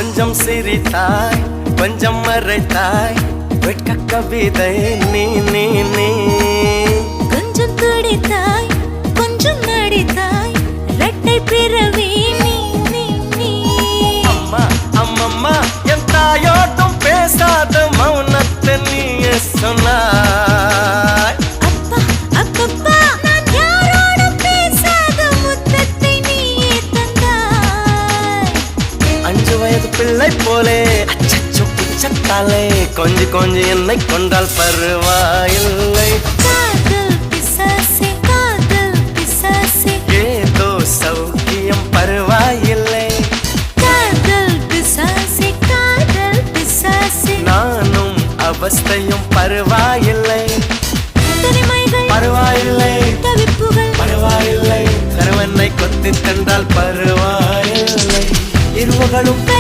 கொஞ்சம் சிரித்தாய் கொஞ்சம் மறைத்தாய் வெட்க கவிதை நீ நீ நீ கொஞ்சம் துடித்தாய் கொஞ்சம் நடித்தாய் இரட்டை பிறவி நீ நீ நீ அம்மா அம்மம்மா என் தாயோட்டும் பேசாத மௌனத்தை நீயே சொன்னாய் அப்பா அப்பப்பா நான் யாரோடும் பேசாத முத்தத்தை நீயே தந்தாய் 5 வயது பிள்ளை போலே அச்சச்சோ புச்சத்தாலே கொஞ்சி கொஞ்சி என்னை கொண்டால் பருவாயில்லை காதல் பிசாசே ஏதோ சௌக்கியம் பருவாயில்லை காதல் பிசாசே நானும் அவஸ்தையும் பருவாயில்லை தனிமைகள் பருவாயில்லை தவிப்புகள் பருவாயில்லை கருவனை கொத்தி தந்தால் பருவாயில்லை இருவகளும்